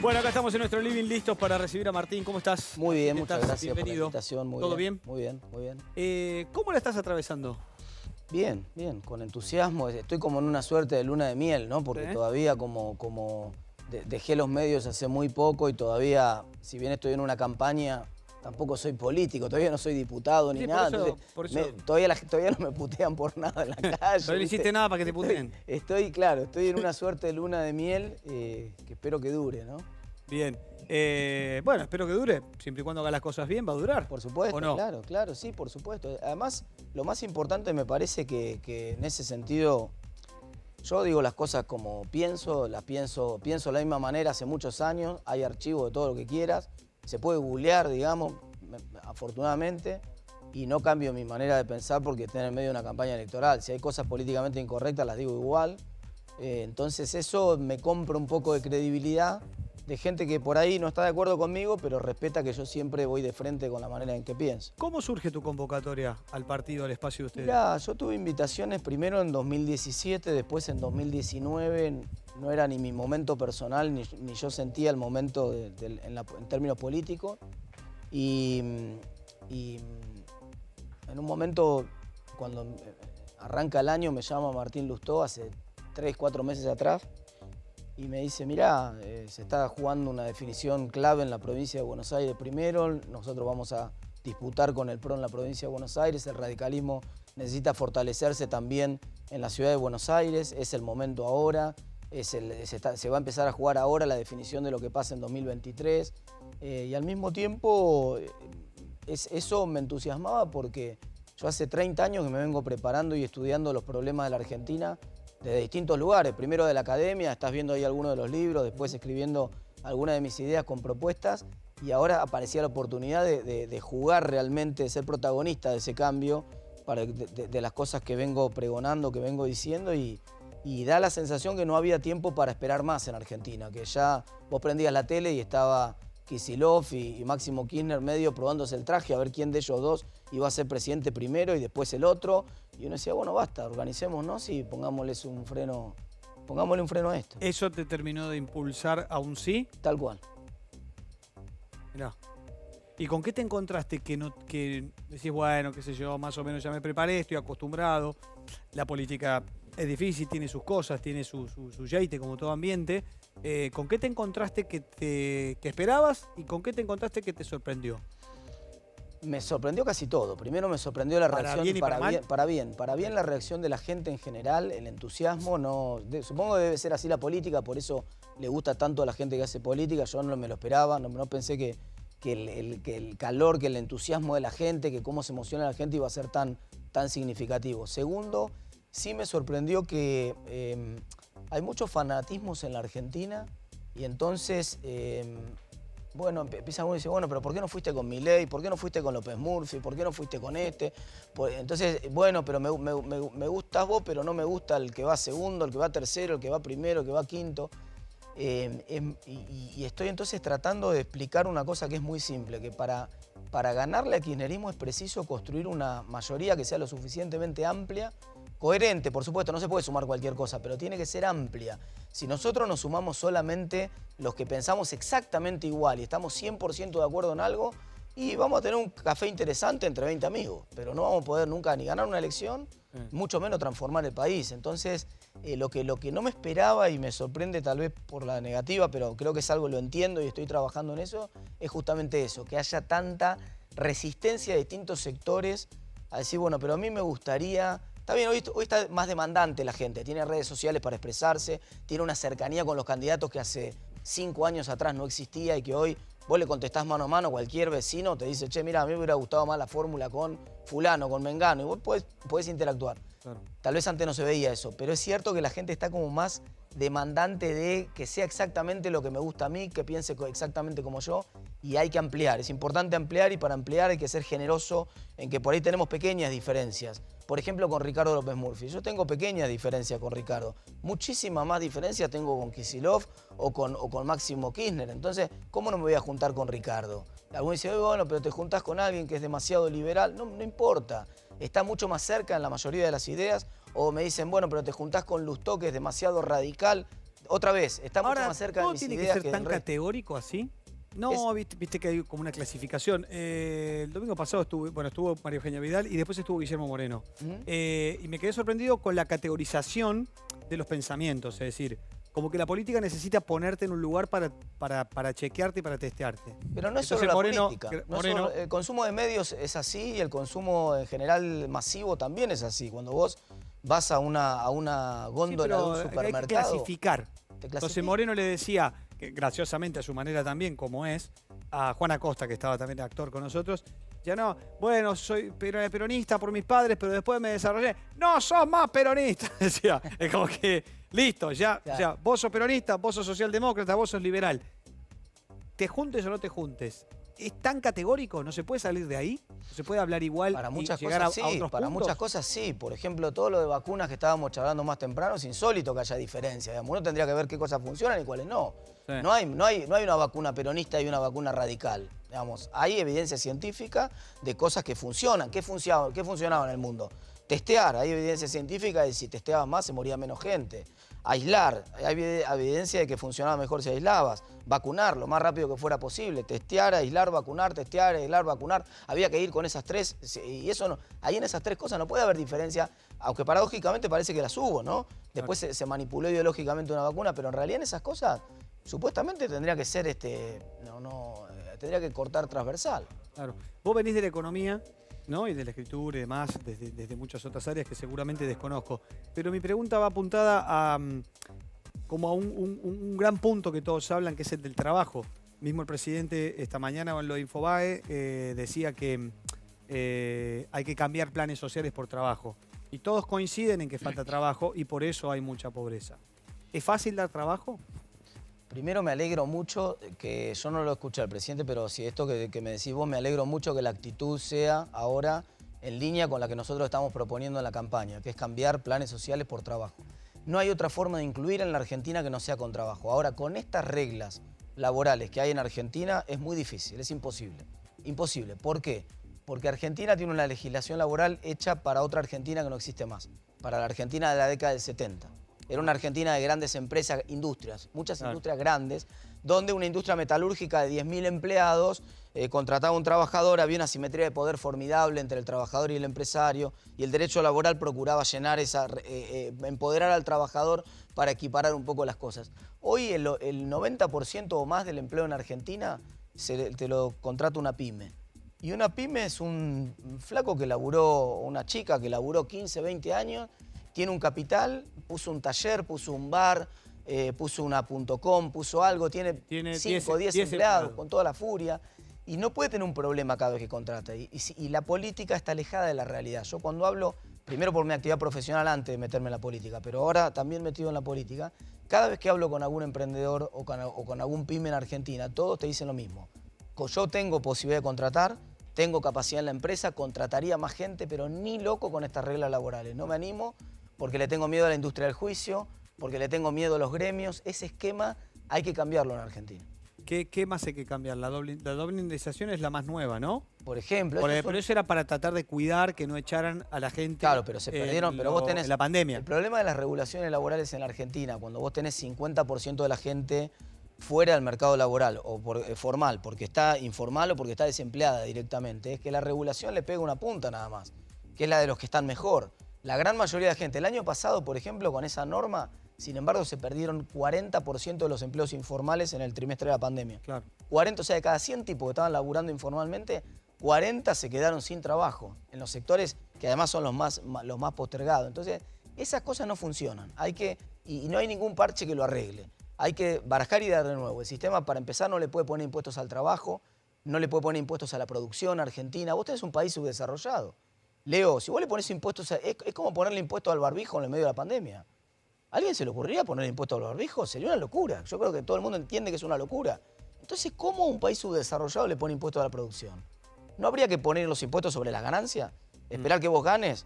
Bueno, acá estamos en nuestro living listos para recibir a Martín. ¿Cómo estás? Muy bien, ¿Qué muchas estás? gracias Bienvenido. por la invitación. Muy ¿Todo bien? bien? Muy bien, muy bien. ¿Cómo la estás atravesando? Bien, bien, con entusiasmo. Estoy como en una suerte de luna de miel, ¿no? Porque ¿Sí? todavía dejé los medios hace muy poco y todavía, si bien estoy en una campaña, tampoco soy político, todavía no soy diputado ni Sí, nada. por eso. Todavía no me putean por nada en la calle. No le hiciste nada para que te puteen. Estoy en una suerte de luna de miel que espero que dure, ¿no? Bien. Bueno, espero que dure. Siempre y cuando haga las cosas bien, va a durar. Por supuesto, ¿O no? claro, sí, por supuesto. Además, lo más importante me parece que en ese sentido, yo digo las cosas como pienso de la misma manera hace muchos años, hay archivos de todo lo que quieras, se puede googlear, digamos, afortunadamente, y no cambio mi manera de pensar porque estoy en el medio de una campaña electoral. Si hay cosas políticamente incorrectas, las digo igual. Entonces eso me compra un poco de credibilidad de gente que por ahí no está de acuerdo conmigo, pero respeta que yo siempre voy de frente con la manera en que pienso. ¿Cómo surge tu convocatoria al partido, al espacio de ustedes? Mirá, yo tuve invitaciones primero en 2017, después en 2019. No era ni mi momento personal, ni yo sentía el momento en términos políticos. Y en un momento, cuando arranca el año, me llama Martín Lustó, hace 3, 4 meses atrás, y me dice, mirá, se está jugando una definición clave en la provincia de Buenos Aires primero, nosotros vamos a disputar con el PRO en la provincia de Buenos Aires, el radicalismo necesita fortalecerse también en la ciudad de Buenos Aires, es el momento ahora, se va a empezar a jugar ahora la definición de lo que pasa en 2023, y al mismo tiempo eso me entusiasmaba porque yo hace 30 años que me vengo preparando y estudiando los problemas de la Argentina, desde distintos lugares, primero de la academia, estás viendo ahí algunos de los libros, después escribiendo algunas de mis ideas con propuestas y ahora aparecía la oportunidad de jugar realmente, de ser protagonista de ese cambio, de las cosas que vengo pregonando, que vengo diciendo y da la sensación que no había tiempo para esperar más en Argentina, que ya vos prendías la tele y estaba Kicillof y Máximo Kirchner medio probándose el traje a ver quién de ellos dos iba a ser presidente primero y después el otro. Y uno decía, bueno, basta, organicémonos y pongámosle un freno a esto. ¿Eso te terminó de impulsar a un sí? Tal cual. Mirá. ¿Y con qué te encontraste que decís, bueno, qué sé yo, más o menos ya me preparé, estoy acostumbrado? La política es difícil, tiene sus cosas, tiene su yeite como todo ambiente. ¿Con qué te encontraste que esperabas y con qué te encontraste que te sorprendió? Me sorprendió casi todo. Primero me sorprendió la reacción. ¿Para bien y para mal? Para bien la reacción de la gente en general, el entusiasmo. Supongo que debe ser así la política, por eso le gusta tanto a la gente que hace política. Yo no me lo esperaba, no pensé que el calor, que el entusiasmo de la gente, que cómo se emociona la gente iba a ser tan significativo. Segundo, sí me sorprendió que hay muchos fanatismos en la Argentina y entonces, bueno, empieza uno y dice, bueno, pero ¿por qué no fuiste con Milei? ¿Por qué no fuiste con López Murphy? ¿Por qué no fuiste con este? Entonces, bueno, pero me gustas vos, pero no me gusta el que va segundo, el que va tercero, el que va primero, el que va quinto. Y estoy entonces tratando de explicar una cosa que es muy simple, que para ganarle al kirchnerismo es preciso construir una mayoría que sea lo suficientemente amplia, coherente, por supuesto, no se puede sumar cualquier cosa, pero tiene que ser amplia. Si nosotros nos sumamos solamente los que pensamos exactamente igual y estamos 100% de acuerdo en algo, y vamos a tener un café interesante entre 20 amigos, pero no vamos a poder nunca ni ganar una elección, mucho menos transformar el país. Entonces, lo que no me esperaba y me sorprende tal vez por la negativa, pero creo que es algo, lo entiendo y estoy trabajando en eso, es justamente eso, que haya tanta resistencia de distintos sectores a decir, bueno, pero a mí me gustaría... Está bien, hoy está más demandante la gente, tiene redes sociales para expresarse, tiene una cercanía con los candidatos que hace 5 años atrás no existía y que hoy vos le contestás mano a mano, cualquier vecino te dice, che, mira, a mí me hubiera gustado más la fórmula con fulano, con mengano, y vos podés interactuar. Claro. Tal vez antes no se veía eso, pero es cierto que la gente está como más demandante de que sea exactamente lo que me gusta a mí, que piense exactamente como yo, y hay que ampliar. Es importante ampliar y para ampliar hay que ser generoso en que por ahí tenemos pequeñas diferencias. Por ejemplo, con Ricardo López Murphy. Yo tengo pequeñas diferencias con Ricardo. Muchísimas más diferencias tengo con Kicillof o con Máximo Kirchner. Entonces, ¿cómo no me voy a juntar con Ricardo? Algunos dicen, bueno, pero te juntás con alguien que es demasiado liberal. No importa. Está mucho más cerca en la mayoría de las ideas. O me dicen, bueno, pero te juntás con Lustó, que es demasiado radical. otra vez, está mucho Ahora, más cerca de ¿todo mis tiene que ideas ser que tan del resto. categórico así? No, viste que hay como una clasificación. El domingo pasado estuvo María Eugenia Vidal y después estuvo Guillermo Moreno. Y me quedé sorprendido con la categorización de los pensamientos. Es decir, como que la política necesita ponerte en un lugar para chequearte y para testearte. Pero no es Entonces, solo la política. No es Moreno, solo- el consumo de medios es así y el consumo en general masivo también es así. Cuando vos vas a una sí, góndola de pero un hay que supermercado... clasificar. te Entonces clasifica. Moreno le decía, que graciosamente a su manera también, como es, a Juan Acosta, que estaba también actor con nosotros, ya no, bueno, soy peronista por mis padres, pero después me desarrollé. No, sos más peronista, decía. Es como que, listo, ya, Claro. o sea, vos sos peronista, vos sos socialdemócrata, vos sos liberal. Te juntes o no te juntes. ¿Es tan categórico? ¿No se puede salir de ahí? ¿No se puede hablar igual Para y muchas llegar cosas a sí, otros para puntos? muchas cosas sí. Por ejemplo, todo lo de vacunas que estábamos charlando más temprano, es insólito que haya diferencia. Digamos. Uno tendría que ver qué cosas funcionan y cuáles no. Sí. No hay una vacuna peronista y una vacuna radical. Digamos. Hay evidencia científica de cosas que funcionan. ¿Qué funcionaba en el mundo? Testear. Hay evidencia científica de que si testeabas más se moría menos gente. Aislar. Hay evidencia de que funcionaba mejor si aislabas. Vacunar lo más rápido que fuera posible. Testear, aislar, vacunar, testear, aislar, vacunar. Había que ir con esas tres. Y eso no, ahí en esas tres cosas no puede haber diferencia, aunque paradójicamente parece que las hubo, ¿no? Después se manipuló ideológicamente una vacuna, pero en realidad en esas cosas supuestamente tendría que ser, tendría que cortar transversal. Claro. Vos venís de la economía, ¿no? Y de la escritura y demás, desde muchas otras áreas que seguramente desconozco. Pero mi pregunta va apuntada a como a un gran punto que todos hablan, que es el del trabajo. Mismo el presidente esta mañana en lo de Infobae decía que hay que cambiar planes sociales por trabajo. Y todos coinciden en que falta trabajo y por eso hay mucha pobreza. ¿Es fácil dar trabajo? Primero me alegro mucho, que yo no lo escuché al presidente, pero si esto que me decís vos, me alegro mucho que la actitud sea ahora en línea con la que nosotros estamos proponiendo en la campaña, que es cambiar planes sociales por trabajo. No hay otra forma de incluir en la Argentina que no sea con trabajo. Ahora, con estas reglas laborales que hay en Argentina, es muy difícil, es imposible. Imposible. ¿Por qué? Porque Argentina tiene una legislación laboral hecha para otra Argentina que no existe más, para la Argentina de la década del 70. Era una Argentina de grandes empresas, industrias, muchas industrias grandes, donde una industria metalúrgica de 10.000 empleados contrataba a un trabajador, había una simetría de poder formidable entre el trabajador y el empresario, y el derecho laboral procuraba llenar empoderar al trabajador para equiparar un poco las cosas. Hoy el 90% o más del empleo en Argentina te lo contrata una pyme. Y una pyme es un flaco que laburó, una chica que laburó 15, 20 años, tiene un capital, puso un taller, puso un bar, puso una .com, puso algo, tiene 5 o 10 empleados con toda la furia y no puede tener un problema cada vez que contrata. Y la política está alejada de la realidad. Yo cuando hablo, primero por mi actividad profesional antes de meterme en la política, pero ahora también metido en la política, cada vez que hablo con algún emprendedor o con algún pyme en Argentina, todos te dicen lo mismo. Yo tengo posibilidad de contratar, tengo capacidad en la empresa, contrataría más gente, pero ni loco con estas reglas laborales. No me animo porque le tengo miedo a la industria del juicio, porque le tengo miedo a los gremios. Ese esquema hay que cambiarlo en Argentina. ¿Qué más hay que cambiar? La doble indemnización es la más nueva, ¿no? Por ejemplo... Pero eso era para tratar de cuidar que no echaran a la gente. Claro, pero se perdieron. Pero vos tenés la pandemia. El problema de las regulaciones laborales en la Argentina, cuando vos tenés 50% de la gente fuera del mercado laboral o formal, porque está informal o porque está desempleada directamente, es que la regulación le pega una punta nada más, que es la de los que están mejor. La gran mayoría de gente, el año pasado, por ejemplo, con esa norma, sin embargo, se perdieron 40% de los empleos informales en el trimestre de la pandemia. Claro. 40, o sea, de cada 100 tipos que estaban laburando informalmente, 40 se quedaron sin trabajo en los sectores que además son los más postergados. Entonces, esas cosas no funcionan. Y no hay ningún parche que lo arregle. Hay que barajar y dar de nuevo. El sistema, para empezar, no le puede poner impuestos al trabajo, no le puede poner impuestos a la producción argentina. Vos tenés un país subdesarrollado. Leo, si vos le pones impuestos, es como ponerle impuestos al barbijo en el medio de la pandemia. ¿A alguien se le ocurriría poner impuestos al barbijo? Sería una locura. Yo creo que todo el mundo entiende que es una locura. Entonces, ¿cómo un país subdesarrollado le pone impuestos a la producción? ¿No habría que poner los impuestos sobre las ganancias? ¿Esperar que vos ganes?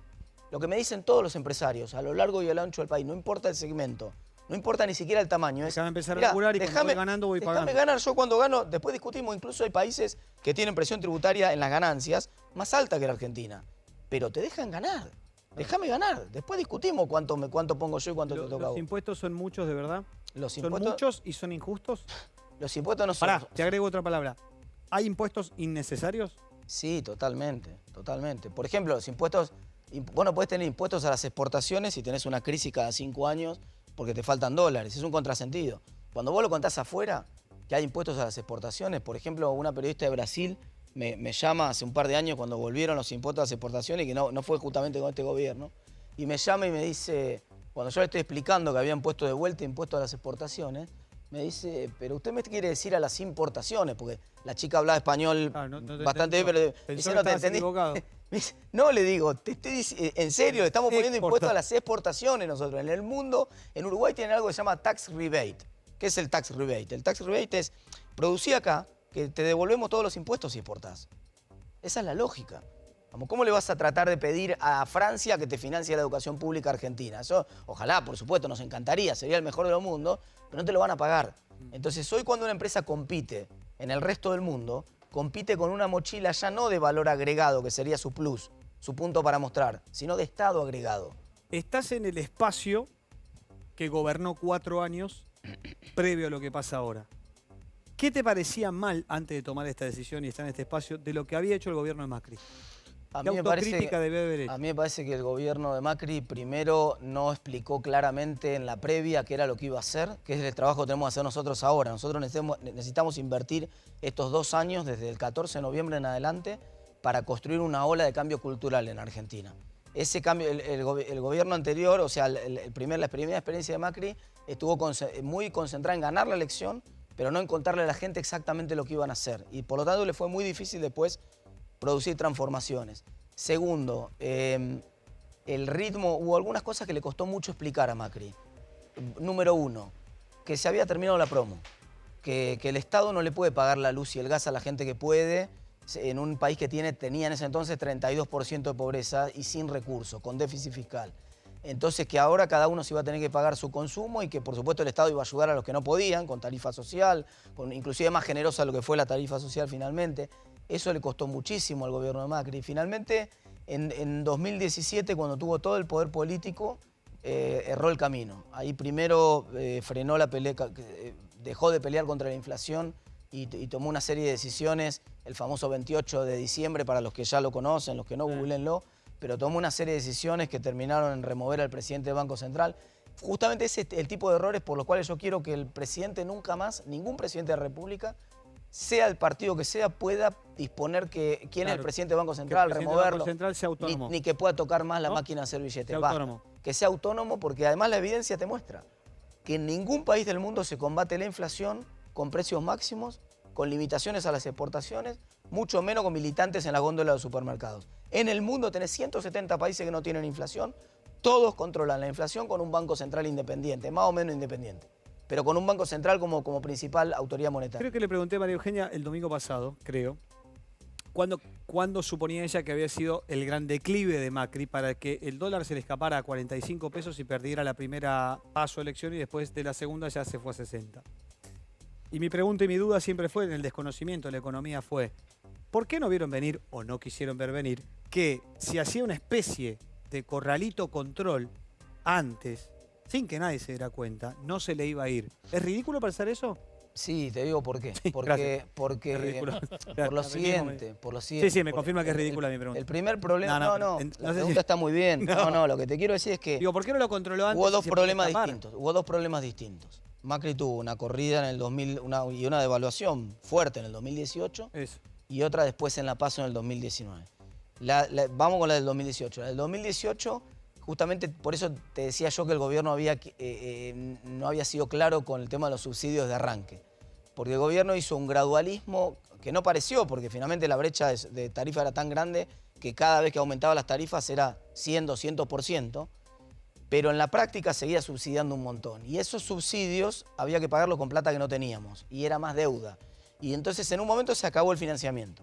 Lo que me dicen todos los empresarios a lo largo y a lo ancho del país, no importa el segmento, no importa ni siquiera el tamaño. Déjame empezar a laburar y cuando voy ganando voy pagando. Déjame ganar, yo cuando gano, después discutimos, incluso hay países que tienen presión tributaria en las ganancias más alta que la Argentina. Pero te dejan ganar. Déjame ganar. Después discutimos cuánto pongo yo y cuánto te toca a vos. ¿Los impuestos son muchos de verdad? Los ¿Son impuestos, muchos y son injustos? los impuestos no son... Pará, te agrego otra palabra. ¿Hay impuestos innecesarios? Sí, totalmente, totalmente. Por ejemplo, los impuestos... Bueno, podés tener impuestos a las exportaciones si tenés una crisis cada 5 años porque te faltan dólares. Es un contrasentido. Cuando vos lo contás afuera, que hay impuestos a las exportaciones, por ejemplo, una periodista de Brasil me llama hace un par de años cuando volvieron los impuestos a las exportaciones, que no fue justamente con este gobierno, y me llama y me dice, cuando yo le estoy explicando que habían puesto de vuelta impuestos a las exportaciones, me dice, pero usted me quiere decir a las importaciones, porque la chica hablaba español bastante bien, pero Pensó dice, que no te estabas entendí. equivocado. Me dice, no, le digo, te estoy en serio, le estamos poniendo Exporta. impuestos a las exportaciones nosotros. En el mundo, en Uruguay tienen algo que se llama tax rebate. ¿Qué es el tax rebate? El tax rebate es, producí acá, que te devolvemos todos los impuestos si exportás. Esa es la lógica. Vamos, ¿cómo le vas a tratar de pedir a Francia que te financie la educación pública argentina? Eso, ojalá, por supuesto, nos encantaría, sería el mejor de los mundos, pero no te lo van a pagar. Entonces, hoy cuando una empresa compite en el resto del mundo, compite con una mochila ya no de valor agregado, que sería su plus, su punto para mostrar, sino de estado agregado. Estás en el espacio que gobernó 4 años previo a lo que pasa ahora. ¿Qué te parecía mal antes de tomar esta decisión y estar en este espacio de lo que había hecho el gobierno de Macri? ¿Qué autocrítica debe haber hecho? A mí me parece que el gobierno de Macri primero no explicó claramente en la previa qué era lo que iba a hacer, que es el trabajo que tenemos que hacer nosotros ahora. Nosotros necesitamos invertir estos 2 años, desde el 14 de noviembre en adelante, para construir una ola de cambio cultural en Argentina. Ese cambio, el gobierno anterior, o sea, la primera experiencia de Macri, estuvo muy concentrada en ganar la elección, pero no en contarle a la gente exactamente lo que iban a hacer. Y por lo tanto le fue muy difícil después producir transformaciones. Segundo, el ritmo, hubo algunas cosas que le costó mucho explicar a Macri. Número 1, que se había terminado la promo, que el Estado no le puede pagar la luz y el gas a la gente que puede, en un país que tenía en ese entonces 32% de pobreza y sin recursos, con déficit fiscal. Entonces que ahora cada uno se iba a tener que pagar su consumo y que por supuesto el Estado iba a ayudar a los que no podían, con tarifa social, inclusive más generosa de lo que fue la tarifa social finalmente. Eso le costó muchísimo al gobierno de Macri. Finalmente, en 2017, cuando tuvo todo el poder político, erró el camino. Ahí primero frenó la pelea, dejó de pelear contra la inflación y tomó una serie de decisiones, el famoso 28 de diciembre, para los que ya lo conocen, los que no, googleenlo, pero tomó una serie de decisiones que terminaron en remover al presidente del Banco Central. Justamente ese es el tipo de errores por los cuales yo quiero que el presidente nunca más, ningún presidente de la República, sea el partido que sea, pueda disponer que quién es el presidente del Banco Central, removerlo, Banco Central sea autónomo. Ni que pueda tocar más la máquina de hacer billetes. Sea autónomo. Que sea autónomo, porque además la evidencia te muestra que en ningún país del mundo se combate la inflación con precios máximos, con limitaciones a las exportaciones, mucho menos con militantes en la góndola de los supermercados. En el mundo tenés 170 países que no tienen inflación, todos controlan la inflación con un Banco Central independiente, más o menos independiente, pero con un Banco Central como principal autoridad monetaria. Creo que le pregunté a María Eugenia el domingo pasado, creo, ¿cuándo suponía ella que había sido el gran declive de Macri para que el dólar se le escapara a 45 pesos y perdiera la primera paso elección y después de la segunda ya se fue a 60? Y mi pregunta y mi duda siempre fue, en el desconocimiento de la economía, fue ¿por qué no vieron venir, o no quisieron ver venir, que si hacía una especie de corralito control antes, sin que nadie se diera cuenta, no se le iba a ir? ¿Es ridículo pensar eso? Sí, te digo por qué. Sí, porque Es ridículo. por lo siguiente. Sí, me confirma que es ridícula mi pregunta. El primer problema, no, no la sé pregunta está muy bien. No. No, lo que te quiero decir es que Digo, ¿por qué no lo controló antes? hubo dos si se podía problemas escapar? distintos. Hubo dos problemas distintos. Macri tuvo una corrida en el 2000 y una devaluación fuerte en el 2018 Eso. y otra después en la PASO en el 2019. Vamos con la del 2018. La del 2018, justamente por eso te decía yo que el gobierno no había sido claro con el tema de los subsidios de arranque. Porque el gobierno hizo un gradualismo que no pareció, porque finalmente la brecha de tarifa era tan grande que cada vez que aumentaba las tarifas era 100, 200%, pero en la práctica seguía subsidiando un montón. Y esos subsidios había que pagarlos con plata que no teníamos, y era más deuda. Y entonces en un momento se acabó el financiamiento.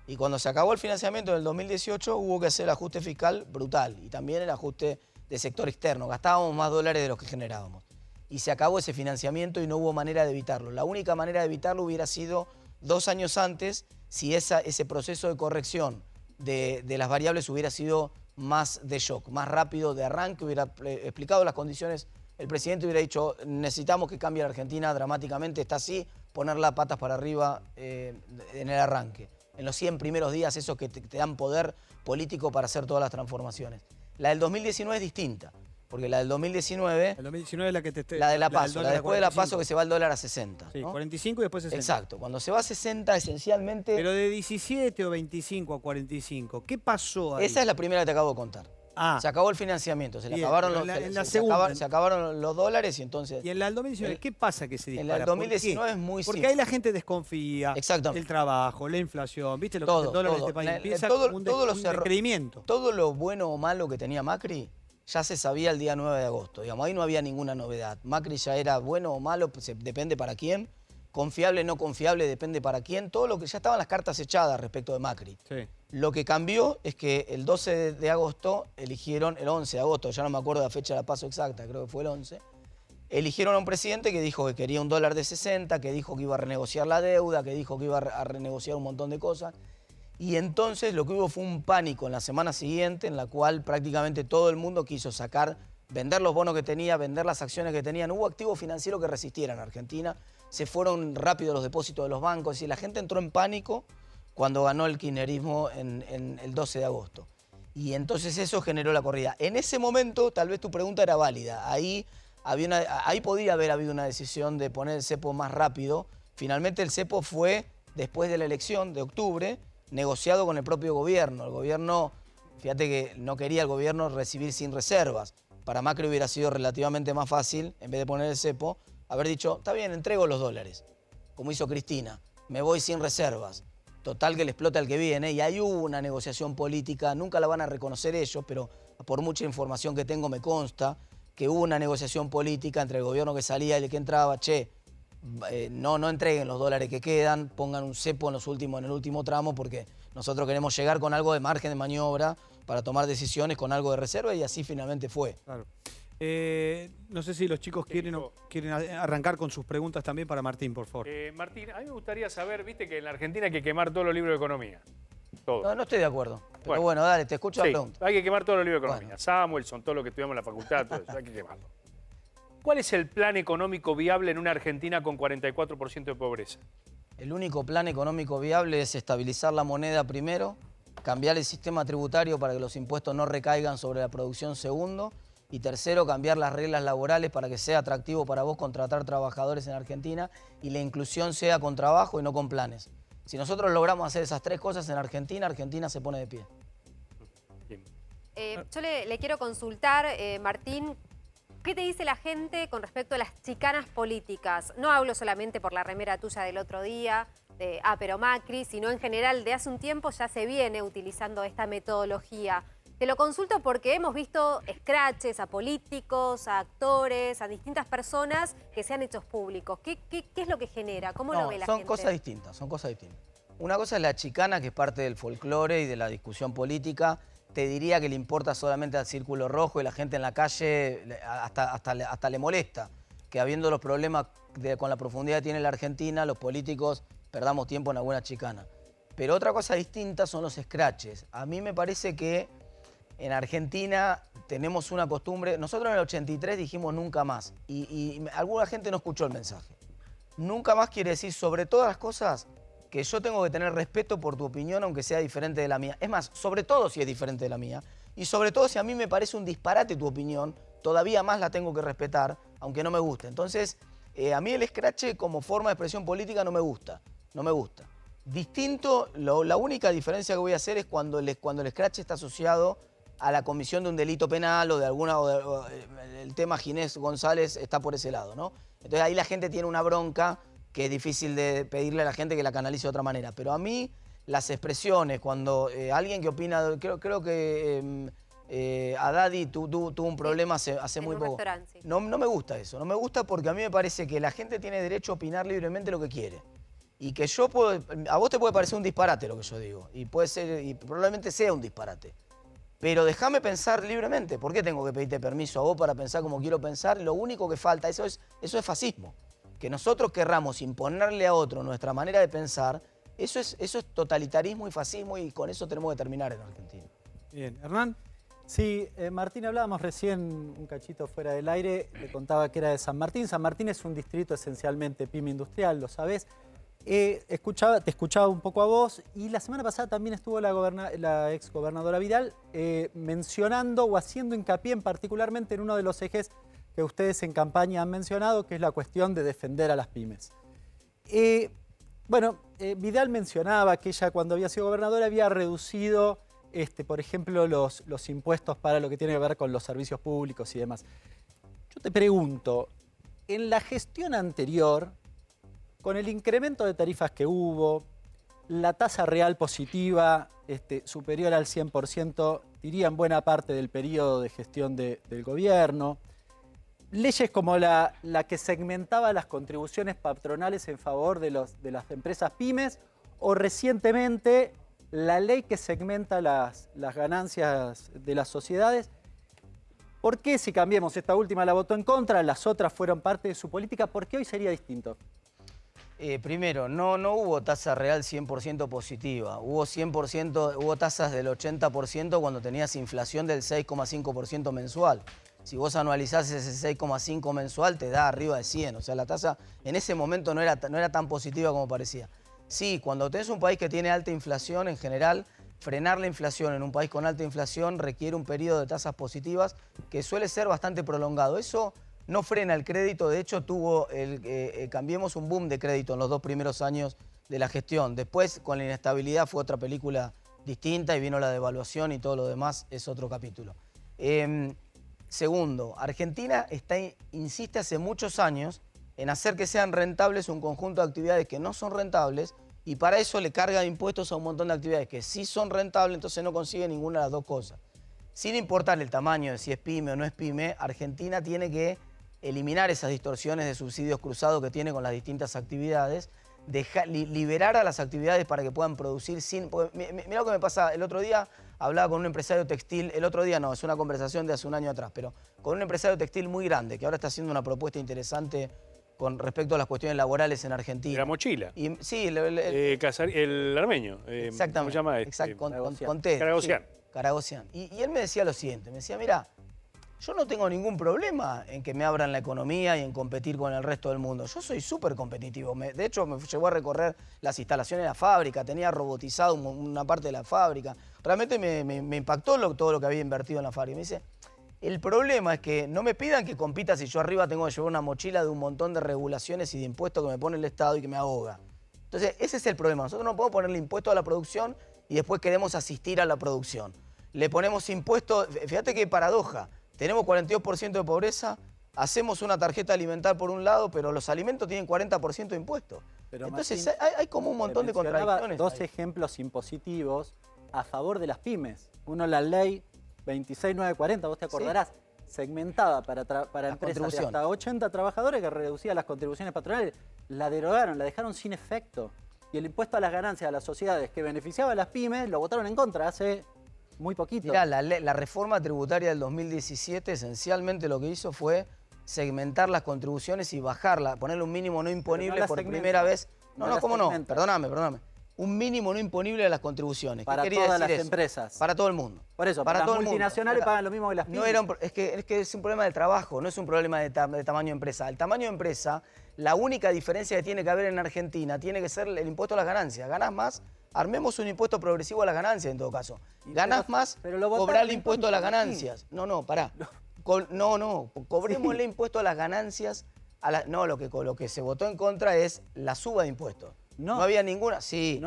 Y cuando se acabó el financiamiento en el 2018 hubo que hacer el ajuste fiscal brutal y también el ajuste de sector externo. Gastábamos más dólares de los que generábamos. Y se acabó ese financiamiento y no hubo manera de evitarlo. La única manera de evitarlo hubiera sido 2 años antes si ese proceso de corrección de las variables hubiera sido más de shock, más rápido de arranque, hubiera explicado las condiciones el presidente hubiera dicho, necesitamos que cambie la Argentina dramáticamente, está así, ponerla patas para arriba en el arranque. En los 100 primeros días, esos que te dan poder político para hacer todas las transformaciones. La del 2019 es distinta, porque la del 2019... El 2019 es la que te... La de la PASO, la después de la 45. PASO que se va el dólar a 60. Sí, ¿no? 45 y después 60. Exacto, cuando se va a 60 esencialmente... Pero de 17 o 25 a 45, ¿qué pasó ahí? Esa es la primera que te acabo de contar. Ah, Se acabó el financiamiento, se le bien, acabaron pero los, en la se segunda- se acabaron los dólares y entonces... y en la del 2019, ¿qué pasa que se en dispara? la del ¿Por qué? 2019 es muy Porque simple. ahí la gente desconfía, Exactamente. el trabajo, la inflación, ¿viste lo que es Todo, el dólar en todo. este país? La- Empieza todo- como un todos los un erro- descreimiento. Todo lo bueno o malo que tenía Macri ya se sabía el día 9 de agosto. Digamos, ahí no había ninguna novedad. Macri ya era bueno o malo, pues, depende para quién. Confiable, no confiable, depende para quién. Todo lo que ya estaban las cartas echadas respecto de Macri. Sí. Lo que cambió es que el 12 de agosto eligieron, el 11 de agosto, ya no me acuerdo la fecha de la paso exacta, creo que fue el 11, eligieron a un presidente que dijo que quería un dólar de 60, que dijo que iba a renegociar la deuda, que dijo que iba a renegociar un montón de cosas. Y entonces lo que hubo fue un pánico en la semana siguiente en la cual prácticamente todo el mundo quiso sacar, vender los bonos que tenía, vender las acciones que tenían. Hubo activos financieros que resistieran en Argentina, se fueron rápido los depósitos de los bancos, es decir, la gente entró en pánico cuando ganó el kirchnerismo en el 12 de agosto. Y entonces eso generó la corrida. En ese momento tal vez tu pregunta era válida, ahí podía haber habido una decisión de poner el cepo más rápido. Finalmente el cepo fue, después de la elección de octubre, negociado con el propio gobierno. El gobierno, fíjate que no quería el gobierno recibir sin reservas. Para Macri hubiera sido relativamente más fácil, en vez de poner el cepo, haber dicho, está bien, entrego los dólares, como hizo Cristina, me voy sin reservas. Total que le explota el que viene, y ahí hubo una negociación política, nunca la van a reconocer ellos, pero por mucha información que tengo me consta que hubo una negociación política entre el gobierno que salía y el que entraba, no entreguen los dólares que quedan, pongan un cepo en el último tramo, porque nosotros queremos llegar con algo de margen de maniobra para tomar decisiones con algo de reserva, y así finalmente fue. Claro. No sé si los chicos quieren arrancar con sus preguntas también para Martín, por favor. Martín, a mí me gustaría saber, viste que en la Argentina hay que quemar todos los libros de economía. Todo. No estoy de acuerdo, pero bueno, dale, te escucho la Sí, pregunta. hay que quemar todos los libros de economía. Bueno. Samuelson, todo lo que estudiamos en la facultad, todo eso, hay que quemarlo. ¿Cuál es el plan económico viable en una Argentina con 44% de pobreza? El único plan económico viable es estabilizar la moneda primero, cambiar el sistema tributario para que los impuestos no recaigan sobre la producción segundo, y tercero, cambiar las reglas laborales para que sea atractivo para vos contratar trabajadores en Argentina y la inclusión sea con trabajo y no con planes. Si nosotros logramos hacer esas tres cosas en Argentina, Argentina se pone de pie. Bien. Yo le quiero consultar, Martín, ¿qué te dice la gente con respecto a las chicanas políticas? No hablo solamente por la remera tuya del otro día, de pero Macri, sino en general de hace un tiempo ya se viene utilizando esta metodología. Te lo consulto porque hemos visto scratches a políticos, a actores, a distintas personas que se han hecho públicos. ¿Qué es lo que genera? ¿Cómo lo ve la gente? Son cosas distintas. Una cosa es la chicana, que es parte del folclore y de la discusión política. Te diría que le importa solamente al círculo rojo, y la gente en la calle hasta le molesta que, habiendo los problemas con la profundidad que tiene la Argentina, los políticos perdamos tiempo en alguna chicana. Pero otra cosa distinta son los scratches. A mí me parece que en Argentina tenemos una costumbre. Nosotros en el 83 dijimos nunca más, y alguna gente no escuchó el mensaje. Nunca más quiere decir, sobre todas las cosas, que yo tengo que tener respeto por tu opinión aunque sea diferente de la mía. Es más, sobre todo si es diferente de la mía, y sobre todo si a mí me parece un disparate tu opinión, todavía más la tengo que respetar, aunque no me guste. Entonces, a mí el escrache como forma de expresión política no me gusta. Distinto, la única diferencia que voy a hacer es cuando el escrache está asociado a la comisión de un delito penal o de el tema Ginés González está por ese lado, ¿no? Entonces ahí la gente tiene una bronca que es difícil de pedirle a la gente que la canalice de otra manera. Pero a mí las expresiones, cuando alguien que opina, creo que Haddadi tuvo un problema hace muy poco. Sí. No me gusta eso, no me gusta, porque a mí me parece que la gente tiene derecho a opinar libremente lo que quiere. Y que a vos te puede parecer un disparate lo que yo digo, y probablemente sea un disparate. Pero déjame pensar libremente. ¿Por qué tengo que pedirte permiso a vos para pensar como quiero pensar? Lo único que falta, eso es fascismo. Que nosotros querramos imponerle a otro nuestra manera de pensar, eso es totalitarismo y fascismo, y con eso tenemos que terminar en Argentina. Bien, Hernán. Sí, Martín, hablábamos recién un cachito fuera del aire, le contaba que era de San Martín. San Martín es un distrito esencialmente pyme industrial, lo sabés. Te escuchaba un poco a vos y la semana pasada también estuvo la exgobernadora Vidal mencionando o haciendo hincapié particularmente en uno de los ejes que ustedes en campaña han mencionado, que es la cuestión de defender a las pymes. Vidal mencionaba que ella cuando había sido gobernadora había reducido, por ejemplo, los impuestos para lo que tiene que ver con los servicios públicos y demás. Yo te pregunto, en la gestión anterior, con el incremento de tarifas que hubo, la tasa real positiva superior al 100%, diría en buena parte del periodo de gestión del gobierno, leyes como la que segmentaba las contribuciones patronales en favor de las empresas pymes, o recientemente la ley que segmenta las ganancias de las sociedades. ¿Por qué si cambiamos esta última la votó en contra, las otras fueron parte de su política? ¿Por qué hoy sería distinto? Primero, no hubo tasa real 100% positiva. Hubo tasas del 80% cuando tenías inflación del 6,5% mensual. Si vos anualizás ese 6,5 mensual, te da arriba de 100. O sea, la tasa en ese momento no era tan positiva como parecía. Sí, cuando tenés un país que tiene alta inflación, en general, frenar la inflación en un país con alta inflación requiere un periodo de tasas positivas que suele ser bastante prolongado. Eso no frena el crédito, de hecho cambiemos un boom de crédito en los 2 primeros años de la gestión. Después, con la inestabilidad, fue otra película distinta y vino la devaluación y todo lo demás es otro capítulo. Segundo, Argentina insiste hace muchos años en hacer que sean rentables un conjunto de actividades que no son rentables y para eso le carga de impuestos a un montón de actividades que sí son rentables, entonces no consigue ninguna de las dos cosas. Sin importar el tamaño de si es pyme o no es pyme, Argentina tiene que eliminar esas distorsiones de subsidios cruzados que tiene con las distintas actividades, liberar a las actividades para que puedan producir sin... Mirá lo que me pasa, el otro día hablaba con un empresario textil, el otro día no, es una conversación de hace un año atrás, pero con un empresario textil muy grande que ahora está haciendo una propuesta interesante con respecto a las cuestiones laborales en Argentina. La mochila. Sí, el armeño. Exactamente. ¿Cómo se llama? Exacto, con T. Caragosian. Sí, Caragosian. Y él me decía lo siguiente, me decía, mira, yo no tengo ningún problema en que me abran la economía y en competir con el resto del mundo. Yo soy súper competitivo. De hecho, me llevó a recorrer las instalaciones de la fábrica, tenía robotizado una parte de la fábrica. Realmente me impactó todo lo que había invertido en la fábrica. Me dice, el problema es que no me pidan que compita si yo arriba tengo que llevar una mochila de un montón de regulaciones y de impuestos que me pone el Estado y que me ahoga. Entonces, ese es el problema. Nosotros no podemos ponerle impuesto a la producción y después queremos asistir a la producción. Le ponemos impuestos, fíjate qué paradoja. Tenemos 42% de pobreza, hacemos una tarjeta alimentar por un lado, pero los alimentos tienen 40% de impuestos. Pero entonces Martín, hay como un montón de contradicciones. Dos ejemplos impositivos a favor de las pymes. Uno, la ley 26940, vos te acordarás, segmentada para empresas de hasta 80 trabajadores que reducía las contribuciones patronales. La derogaron, la dejaron sin efecto. Y el impuesto a las ganancias de las sociedades que beneficiaba a las pymes lo votaron en contra hace muy poquito. Mirá, la reforma tributaria del 2017 esencialmente lo que hizo fue segmentar las contribuciones y bajarla, ponerle un mínimo no imponible por primera vez. No, ¿cómo no? Perdóname. Un mínimo no imponible a las contribuciones. Para todas las empresas. Para todo el mundo. Por eso, para las multinacionales pagan lo mismo que las pymes. Es que es un problema de trabajo, no es un problema de tamaño de empresa. El tamaño de empresa, la única diferencia que tiene que haber en Argentina tiene que ser el impuesto a las ganancias. ¿Ganás más? Armemos un impuesto progresivo a las ganancias en todo caso. ¿Ganás más? Cobrá el impuesto a las ganancias. No, pará. Cobrémosle impuesto a las ganancias. Lo que se votó en contra es la suba de impuestos. No había ninguna. Sí,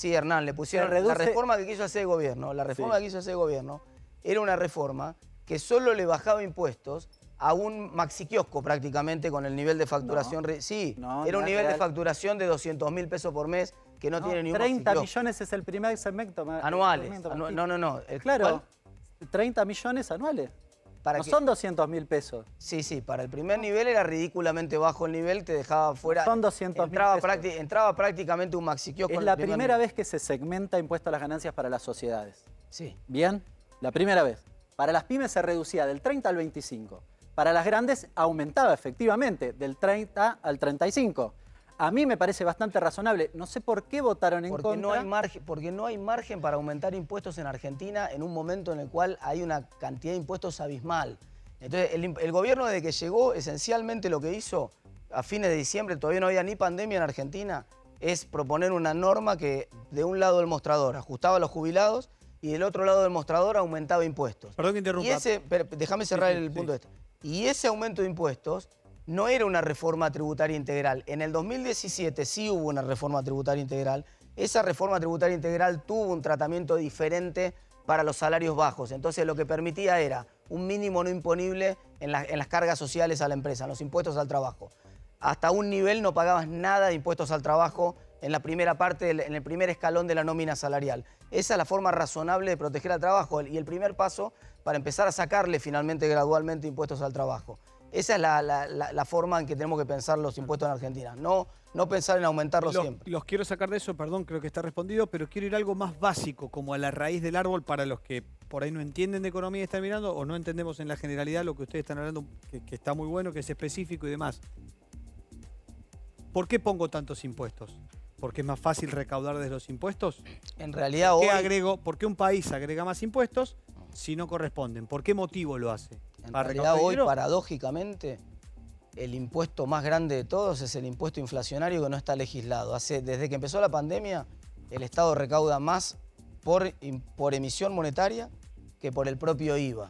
Hernán, le pusieron la reforma que quiso hacer el gobierno. La reforma que quiso hacer el gobierno era una reforma que solo le bajaba impuestos a un maxiquiosco prácticamente con el nivel de facturación. Era un nivel de facturación de 200.000 pesos por mes que no tiene ni un 30 millones es el primer segmento. Anuales. No. Claro, 30 millones anuales. No son 200.000 pesos. Sí, para el primer nivel era ridículamente bajo el nivel, te dejaba fuera. Son 200.000 pesos. Entraba prácticamente un maxiquiosco. Es la primera vez que se segmenta impuesto a las ganancias para las sociedades. Sí. Bien, la primera vez. Para las pymes se reducía del 30 al 25. Para las grandes aumentaba efectivamente del 30 al 35. a mí me parece bastante razonable. No sé por qué votaron en Porque contra. no hay margen para aumentar impuestos en Argentina en un momento en el cual hay una cantidad de impuestos abismal. Entonces, el gobierno desde que llegó, esencialmente lo que hizo a fines de diciembre, todavía no había ni pandemia en Argentina, es proponer una norma que de un lado del mostrador ajustaba a los jubilados y del otro lado del mostrador aumentaba impuestos. Perdón que interrumpa. Déjame cerrar el punto de esto. Y ese aumento de impuestos no era una reforma tributaria integral. En el 2017 sí hubo una reforma tributaria integral. Esa reforma tributaria integral tuvo un tratamiento diferente para los salarios bajos. Entonces lo que permitía era un mínimo no imponible en las cargas sociales a la empresa, en los impuestos al trabajo. Hasta un nivel no pagabas nada de impuestos al trabajo en la primera parte, en el primer escalón de la nómina salarial. Esa es la forma razonable de proteger al trabajo y el primer paso para empezar a sacarle finalmente gradualmente impuestos al trabajo. Esa es la forma en que tenemos que pensar los impuestos en Argentina, no pensar en aumentarlos siempre. Los quiero sacar de eso, perdón, creo que está respondido, pero quiero ir a algo más básico, como a la raíz del árbol para los que por ahí no entienden de economía y están mirando, o no entendemos en la generalidad lo que ustedes están hablando, que está muy bueno, que es específico y demás. ¿Por qué pongo tantos impuestos? ¿Porque es más fácil recaudar desde los impuestos? En realidad ¿Por qué un país agrega más impuestos si no corresponden? ¿Por qué motivo lo hace? En realidad hoy, paradójicamente, el impuesto más grande de todos es el impuesto inflacionario que no está legislado. Desde que empezó la pandemia, el Estado recauda más por emisión monetaria que por el propio IVA.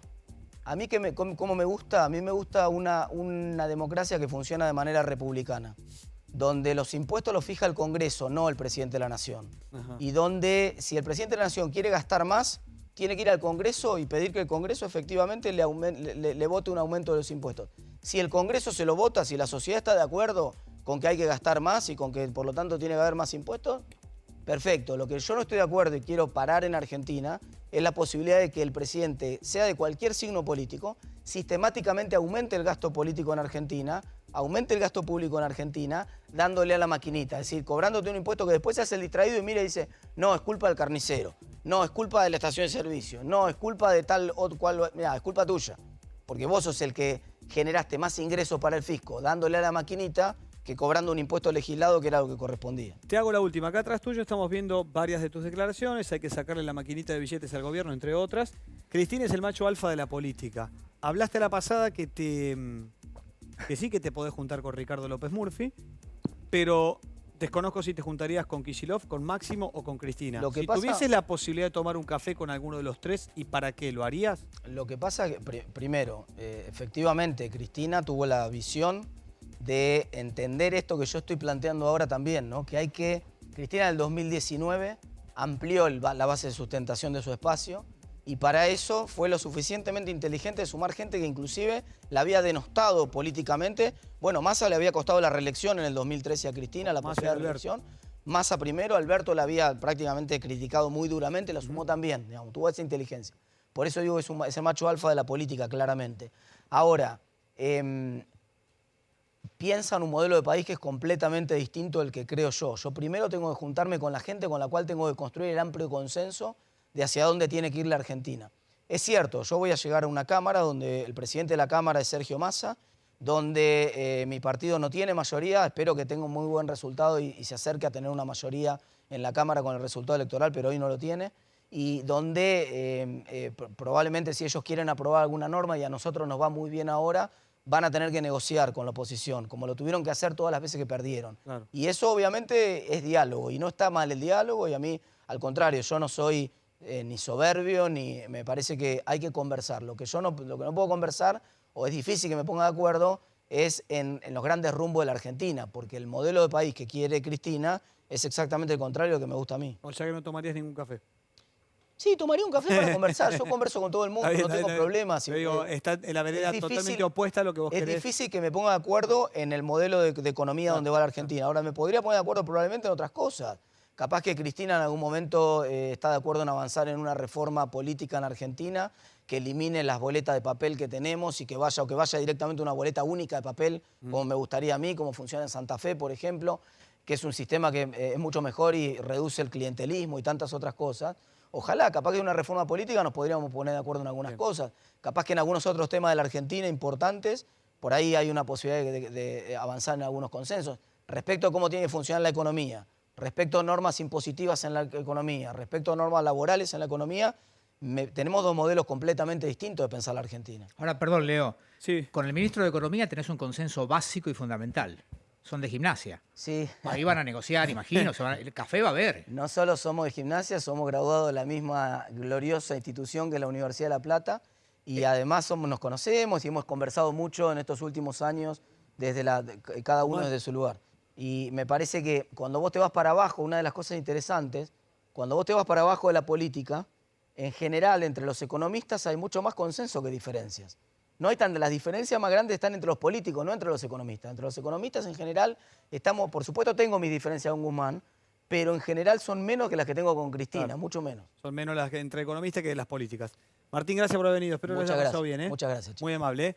A mí, ¿cómo me gusta? A mí me gusta una democracia que funciona de manera republicana, donde los impuestos los fija el Congreso, no el presidente de la Nación. Ajá. Y donde, si el presidente de la Nación quiere gastar más, tiene que ir al Congreso y pedir que el Congreso efectivamente le vote un aumento de los impuestos. Si el Congreso se lo vota, si la sociedad está de acuerdo con que hay que gastar más y con que por lo tanto tiene que haber más impuestos, perfecto. Lo que yo no estoy de acuerdo y quiero parar en Argentina es la posibilidad de que el presidente, sea de cualquier signo político, sistemáticamente aumente el gasto político en Argentina, aumente el gasto público en Argentina, dándole a la maquinita, es decir, cobrándote un impuesto que después se hace el distraído y mira y dice, no, es culpa del carnicero, no, es culpa de la estación de servicio, no, es culpa de tal o cual, mira, es culpa tuya, porque vos sos el que generaste más ingresos para el fisco dándole a la maquinita que cobrando un impuesto legislado que era lo que correspondía. Te hago la última. Acá atrás tuyo estamos viendo varias de tus declaraciones. Hay que sacarle la maquinita de billetes al gobierno, entre otras. Cristina es el macho alfa de la política. Hablaste la pasada que sí que te podés juntar con Ricardo López Murphy, pero desconozco si te juntarías con Kicillof, con Máximo o con Cristina. Si tuvieses la posibilidad de tomar un café con alguno de los tres, ¿y para qué? ¿Lo harías? Lo que pasa es que, primero, efectivamente, Cristina tuvo la visión de entender esto que yo estoy planteando ahora también, ¿no? Cristina en el 2019 amplió la base de sustentación de su espacio y para eso fue lo suficientemente inteligente de sumar gente que inclusive la había denostado políticamente. Bueno, Massa le había costado la reelección en el 2013 a Cristina, la posibilidad de reelección. Massa primero, Alberto la había prácticamente criticado muy duramente, la sumó también, digamos, tuvo esa inteligencia. Por eso digo que es el macho alfa de la política, claramente. Ahora, piensa en un modelo de país que es completamente distinto del que creo yo. Yo primero tengo que juntarme con la gente con la cual tengo que construir el amplio consenso de hacia dónde tiene que ir la Argentina. Es cierto, yo voy a llegar a una Cámara donde el presidente de la Cámara es Sergio Massa, donde mi partido no tiene mayoría, espero que tenga un muy buen resultado y se acerque a tener una mayoría en la Cámara con el resultado electoral, pero hoy no lo tiene, y donde probablemente si ellos quieren aprobar alguna norma y a nosotros nos va muy bien ahora, van a tener que negociar con la oposición, como lo tuvieron que hacer todas las veces que perdieron. Claro. Y eso obviamente es diálogo, y no está mal el diálogo, y a mí, al contrario, yo no soy ni soberbio, ni me parece que hay que conversar. Lo que no puedo conversar, o es difícil que me ponga de acuerdo, es en los grandes rumbos de la Argentina, porque el modelo de país que quiere Cristina es exactamente el contrario de lo que me gusta a mí. O sea que no tomarías ningún café. Sí, tomaría un café para conversar. Yo converso con todo el mundo, no tengo problemas. Digo, está en la vereda totalmente opuesta a lo que vos querés. Es difícil que me ponga de acuerdo en el modelo de economía donde va la Argentina. Ahora, me podría poner de acuerdo probablemente en otras cosas. Capaz que Cristina en algún momento está de acuerdo en avanzar en una reforma política en Argentina que elimine las boletas de papel que tenemos y que vaya directamente una boleta única de papel, como me gustaría a mí, como funciona en Santa Fe, por ejemplo, que es un sistema que es mucho mejor y reduce el clientelismo y tantas otras cosas. Ojalá, capaz que en una reforma política nos podríamos poner de acuerdo en algunas cosas. Capaz que en algunos otros temas de la Argentina importantes, por ahí hay una posibilidad de avanzar en algunos consensos. respecto a cómo tiene que funcionar la economía, respecto a normas impositivas en la economía, respecto a normas laborales en la economía, tenemos dos modelos completamente distintos de pensar la Argentina. Ahora, perdón, Leo. Sí. Con el ministro de Economía tenés un consenso básico y fundamental. Son de gimnasia. Sí. Ahí van a negociar, imagino. El café va a haber. No solo somos de gimnasia, somos graduados de la misma gloriosa institución que es la Universidad de La Plata y además nos conocemos y hemos conversado mucho en estos últimos años cada uno desde su lugar. Y me parece que cuando vos te vas para abajo, una de las cosas interesantes, cuando vos te vas para abajo de la política, en general entre los economistas hay mucho más consenso que diferencias. No hay las diferencias más grandes están entre los políticos, no entre los economistas. Entre los economistas en general estamos, por supuesto tengo mis diferencias con Guzmán, pero en general son menos que las que tengo con Cristina, Claro. mucho menos. Son menos las que entre economistas que las políticas. Martín, gracias por haber venido. Espero que lo Muchas haya pasado gracias. bien. Muchas gracias, chicos. Muy amable.